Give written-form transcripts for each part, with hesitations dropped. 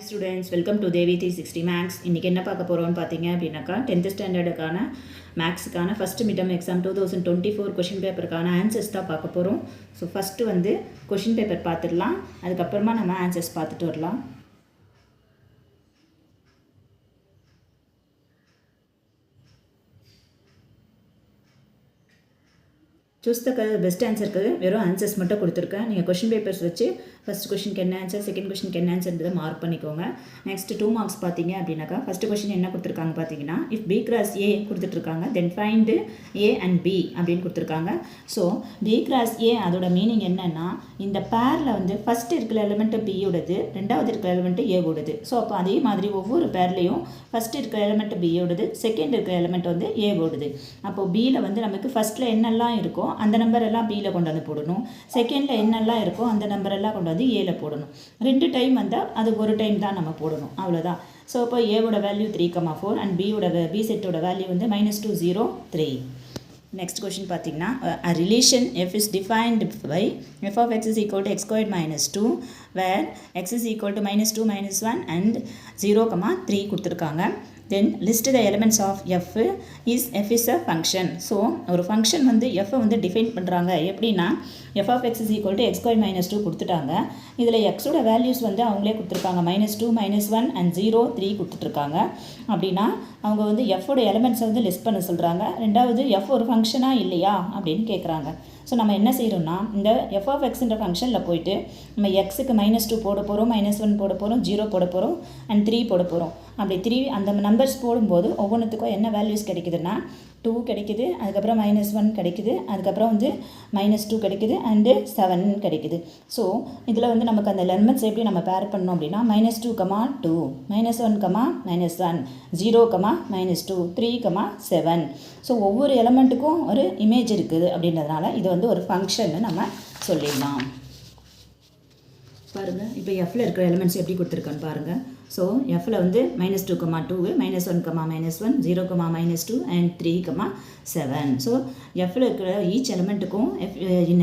Students, welcome to Devi 360 maths. இன்றைக்கி என்ன பார்க்க போகிறோம்னு பார்த்தீங்க அப்படின்னாக்கா 10th ஸ்டாண்டர்டுக்கான மேக்ஸுக்கான first mid term exam 2024 question பேப்பருக்கான ஆன்சர்ஸ் தான் பார்க்க போகிறோம். ஸோ ஃபஸ்ட்டு வந்து கொஷின் பேப்பர் பார்த்துடலாம், அதுக்கப்புறமா நம்ம ஆன்சர்ஸ் பார்த்துட்டு வரலாம். சூஸ் த பெஸ்ட் ஆன்சருக்கு வெறும் ஆன்சர்ஸ் மட்டும் கொடுத்துருக்கேன். நீங்கள் கொஷின் பேப்பர்ஸ் வச்சு ஃபஸ்ட் கொஷினுக்கு என்ன ஆன்சர், செகண்ட் கொஷினுக்கு என்ன ஆன்சர்ன்றதை மார்க் பண்ணிக்கோங்க. நெக்ஸ்ட் 2 மார்க்ஸ் பார்த்தீங்க அப்படின்னாக்கா ஃபஸ்ட்டு கொஷின் என்ன கொடுத்துருக்காங்க பார்த்தீங்கன்னா, இஃப் பி கிராஸ் ஏ கொடுத்துட்ருக்காங்க, then find A and B அப்படின்னு கொடுத்துருக்காங்க. ஸோ பி கிராஸ் ஏ அதோட மீனிங் என்னென்னா, இந்த பேரில் வந்து ஃபஸ்ட்டு இருக்கிற எலிமெண்ட்டு பியோடது, ரெண்டாவது இருக்கிற எலிமெண்ட்டு ஏவோடது. ஸோ அப்போ அதே மாதிரி ஒவ்வொரு பேர்லேயும் ஃபஸ்ட்டு இருக்கிற எலிமெண்ட்டு பியோடது, செகண்ட் இருக்கிற எலிமெண்ட் வந்து ஏவோடது. அப்போது பியில் வந்து நமக்கு ஃபஸ்ட்டில் என்னெல்லாம் இருக்கோ அந்த நம்பர் எல்லாம் பியில் கொண்டு வந்து போடணும், செகண்டில் என்னெல்லாம் இருக்கோ அந்த நம்பர் எல்லாம் கொண்டு வந்து ஏல போடணும். 2 டைம் வந்தால் அது ஒரு டைம் தான் நம்ம போடணும், அவ்வளோதான். ஸோ இப்போ ஏவோட வேல்யூ 3,4 அண்ட் பி செட்டோட வேல்யூ வந்து -2, 0, 3. நெக்ஸ்ட் கொஷின் பார்த்தீங்கன்னா, a relation f is defined by f of x is equal to x squared minus 2 where x is equal to -2, -1 and 0, 3 கொடுத்துருக்காங்க. Then list the elements of f is a function. So ஒரு function வந்து எஃப்பை வந்து define பண்ணுறாங்க எப்படின்னா, f of x is equal to x squared minus 2 கொடுத்துட்டாங்க. இதில் எக்ஸோட values வந்து அவங்களே கொடுத்துருக்காங்க, -2, -1 and 0, 3 கொடுத்துட்ருக்காங்க. அப்படின்னா அவங்க வந்து எஃப்போட எலிமெண்ட்ஸை வந்து லிஸ்ட் பண்ண சொல்கிறாங்க. ரெண்டாவது எஃப் ஒரு ஃபங்க்ஷனாக இல்லையா அப்படின்னு கேட்குறாங்க. ஸோ நம்ம என்ன செய்கிறோம்னா, இந்த எஃப் ஆஃப் எக்ஸ்ன்ற ஃபங்க்ஷனில் போயிட்டு நம்ம எக்ஸுக்கு -2 போட போகிறோம், -1 போட போகிறோம், 0 போட போகிறோம் அண்ட் 3 போட போகிறோம். அப்படி 3 அந்த நம்பர்ஸ் போடும்போது ஒவ்வொன்றுத்துக்கும் என்ன வேல்யூஸ் கிடைக்குதுன்னா, 2 கிடைக்குது, அதுக்கப்புறம் -1 கிடைக்குது, அதுக்கப்புறம் வந்து -2 கிடைக்குது அண்டு 7 கிடைக்குது. ஸோ இதில் வந்து நமக்கு அந்த எலிமெண்ட்ஸ் எப்படி நம்ம பேர் பண்ணோம் அப்படின்னா, -2, 2, -1, -1, 0, -2, 3, 7. ஸோ ஒவ்வொரு எலிமெண்ட்டுக்கும் ஒரு இமேஜ் இருக்குது அப்படின்றதுனால இது வந்து ஒரு ஃபங்க்ஷன்னு நம்ம சொல்லிடலாம். பாருங்கள், இப்போ எஃப்பில் இருக்கிற எலிமெண்ட்ஸ் எப்படி கொடுத்துருக்கான்னு பாருங்கள். ஸோ எஃப்பில் வந்து -2, 2, -1, -1, 0, -2 அண்ட் 3, 7. ஸோ எஃப்பில் இருக்கிற ஈச் எலிமெண்ட்டுக்கும்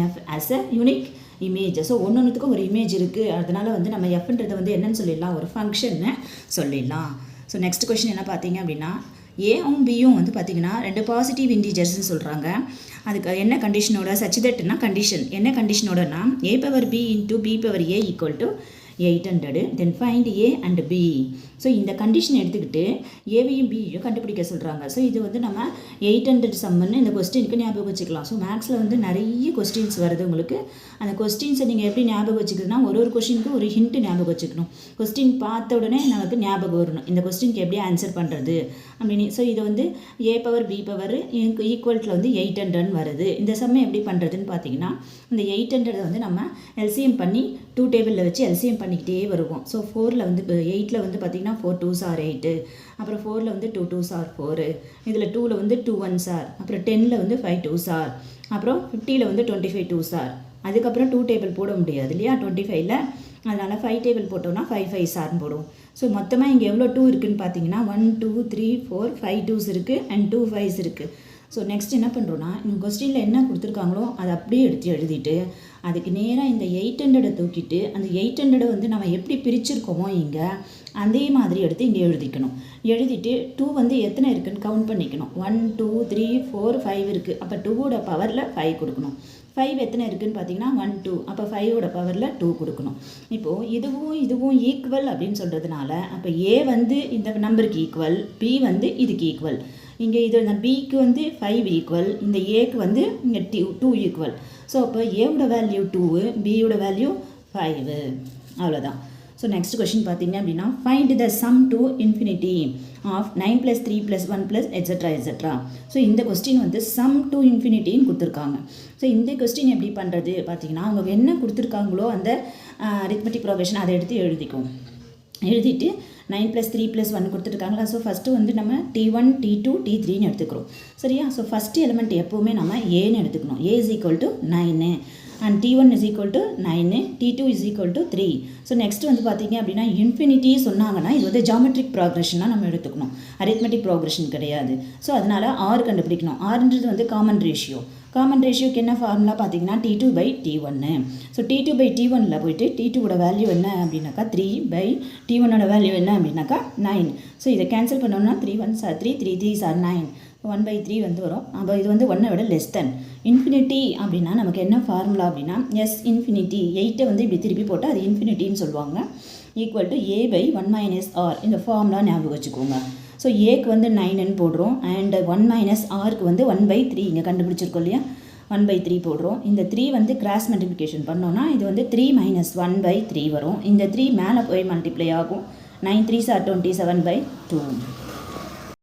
F as a unique image. So ஒன்றுத்துக்கும் ஒரு இமேஜ் இருக்குது, அதனால் வந்து நம்ம எஃப்ன்றதை வந்து என்னன்னு சொல்லிடலாம், ஒரு ஃபங்க்ஷன்னு சொல்லிடலாம். ஸோ நெக்ஸ்ட் கொஷின் என்ன பார்த்தீங்க அப்படின்னா, ஏவும் பியும் வந்து பார்த்திங்கன்னா 2 பாசிட்டிவ் இன்டிஜர்ஸ்ன்னு சொல்கிறாங்க. அதுக்கு என்ன கண்டிஷனோட, சச் தட்னா கண்டிஷன் என்ன கண்டிஷனோடனா, a/b × b/a = 800, then find A and B. So இந்த கண்டிஷன் எடுத்துக்கிட்டு ஏவையும் பியையும் கண்டுபிடிக்க சொல்கிறாங்க. ஸோ இது வந்து நம்ம 800 சம்முன்னு இந்த கொஸ்டினுக்கு ஞாபகம் வச்சுக்கலாம். ஸோ மேக்ஸில் வந்து நிறைய கொஸ்டின்ஸ் வருது உங்களுக்கு. அந்த கொஸ்டின்ஸை நீங்கள் எப்படி ஞாபகம் வச்சுக்கிறதுனா, ஒரு கொஸ்டினுக்கு ஒரு ஹிண்ட்டு ஞாபகம் வச்சுக்கணும். கொஸ்டின் பார்த்த உடனே நமக்கு ஞாபகம் வரணும், இந்த கொஸ்டினுக்கு எப்படி ஆன்சர் பண்ணுறது அப்படின்னு. ஸோ இது வந்து a/b ஈக்குவல்ட்டில் வந்து 800 வருது. இந்த சம்மை எப்படி பண்ணுறதுன்னு பார்த்தீங்கன்னா, இந்த 800 வந்து நம்ம எல்சிஎம் பண்ணி 2 டேபிளில் வச்சு எல்சிஎம் பண்ணிக்கிட்டே வருவோம். ஸோ 4ல் வந்து 8ல் வந்து பார்த்திங்கன்னா 4 2s are 8, அப்புறம் 4ல் வந்து 2 2s are 4, இதில் 2ல் வந்து 2 1s are, அப்புறம் 10ல் வந்து 5 2s are, அப்புறம் 50ல் வந்து 25 2s are. அதுக்கப்புறம் 2 டேபிள் போட முடியாது இல்லையா 25ல், அதனால் 5 டேபிள் போட்டோம்னா 5 5s are போடுவோம். ஸோ மொத்தமாக இங்கே எவ்வளோ 2 இருக்குதுன்னு பார்த்தீங்கன்னா 1 2 3 4 5 2s இருக்குது அண்ட் 2 5s இருக்குது. ஸோ நெக்ஸ்ட் என்ன பண்ணுறோன்னா, இந்த கொஸ்டினில் என்ன கொடுத்துருக்காங்களோ அதை அப்படியே எடுத்து எழுதிட்டு அதுக்கு நேராக இந்த 800 தூக்கிட்டு அந்த 800 வந்து நம்ம எப்படி பிரிச்சிருக்கோமோ இங்கே அதே மாதிரி எடுத்து இங்கே எழுதிக்கணும். எழுதிட்டு 2 வந்து எத்தனை இருக்குதுன்னு கவுண்ட் பண்ணிக்கணும். 1 2 3 4 5 இருக்குது. அப்போ 2வோட பவரில் 5 கொடுக்கணும். 5 எத்தனை இருக்குதுன்னு பார்த்தீங்கன்னா 1 2, அப்போ 5வோட பவரில் 2 கொடுக்கணும். இப்போது இதுவும் ஈக்குவல் அப்படின்னு சொல்கிறதுனால, அப்போ ஏ வந்து இந்த நம்பருக்கு ஈக்குவல், பி வந்து இதுக்கு ஈக்குவல். இங்கே இது பிக்கு வந்து 5 ஈக்குவல், இந்த ஏக்கு வந்து இங்கே 2 ஈக்குவல். ஸோ அப்போ ஏவோட வேல்யூ 2, பியோட வேல்யூ 5, அவ்வளோதான். ஸோ நெக்ஸ்ட் கொஷின் பார்த்தீங்க அப்படின்னா, find the sum to infinity of 9 + 3 + 1 + etcetera. So இந்த கொஸ்டின் வந்து சம் டு இன்ஃபினிட்டின்னு கொடுத்துருக்காங்க. ஸோ இந்த கொஸ்டின் எப்படி பண்ணுறது பார்த்தீங்கன்னா, அவங்க என்ன கொடுத்துருக்காங்களோ அந்த அரித்மெட்டிக் ப்ரோக்ரஷன் அதை எடுத்து எழுதிட்டு 9 + 3 + 1 கொடுத்துருக்காங்களா. ஸோ ஃபஸ்ட்டு வந்து நம்ம T1 T2 T3ன்னு எடுத்துக்கிறோம், சரியா. ஸோ ஃபஸ்ட்டு எலிமெண்ட் எப்போவுமே நம்ம ஏன்னு எடுத்துக்கணும். A = 9 and T1 = 9, T2 = 3. So next வந்து பார்த்தீங்க அப்படின்னா, இன்ஃபினிட்டி சொன்னாங்கன்னா இது வந்து ஜாமெட்ரிக் ப்ராக்ரெஷனாக நம்ம எடுத்துக்கணும், அரித்மெட்டிக் ப்ராக்ரெஷன் கிடையாது. ஸோ அதனால் R கண்டுபிடிக்கணும். Rன்றது வந்து காமன் ரேஷியோ. காமன் ரேஷியோக்கு என்ன ஃபார்முலா பார்த்தீங்கன்னா T2 by T1. So T2 by T1ல் போயிட்டு T2ஓட வேல்யூ என்ன அப்படின்னாக்கா 3 by T1ஓட வேல்யூ என்ன அப்படின்னாக்கா 9. ஸோ இதை கேன்சல் பண்ணோம்னா 3 1s are 3, 3 3s are 9. 1/3 வந்து வரும். அப்போ இது வந்து 1 விட லெஸ் தென். இன்ஃபினிட்டி அப்படின்னா நமக்கு என்ன ஃபார்முலா அப்படின்னா எஸ் இன்ஃபினிட்டி 8 வந்து இப்படி திருப்பி போட்டால் அது இன்ஃபினிட்டின்னு சொல்லுவாங்க. Equal to a by 1 minus r. இந்த ஃபார்முலா ஞாபகம் வச்சுக்கோங்க. ஸோ ஏக்கு வந்து 9ன்னு போடுறோம் அண்ட் 1 மைனஸ் ஆருக்கு வந்து 1/3 இங்கே கண்டுபிடிச்சிருக்கோம் இல்லையா, 1/3 போடுறோம். இந்த 3 வந்து கிராஸ் மல்டிப்ளிகேஷன் பண்ணோன்னா இது வந்து 3 மைனஸ் 1/3 வரும். இந்த 3 மேலே போய் மல்டிப்ளை ஆகும். 9 3s are 27/2.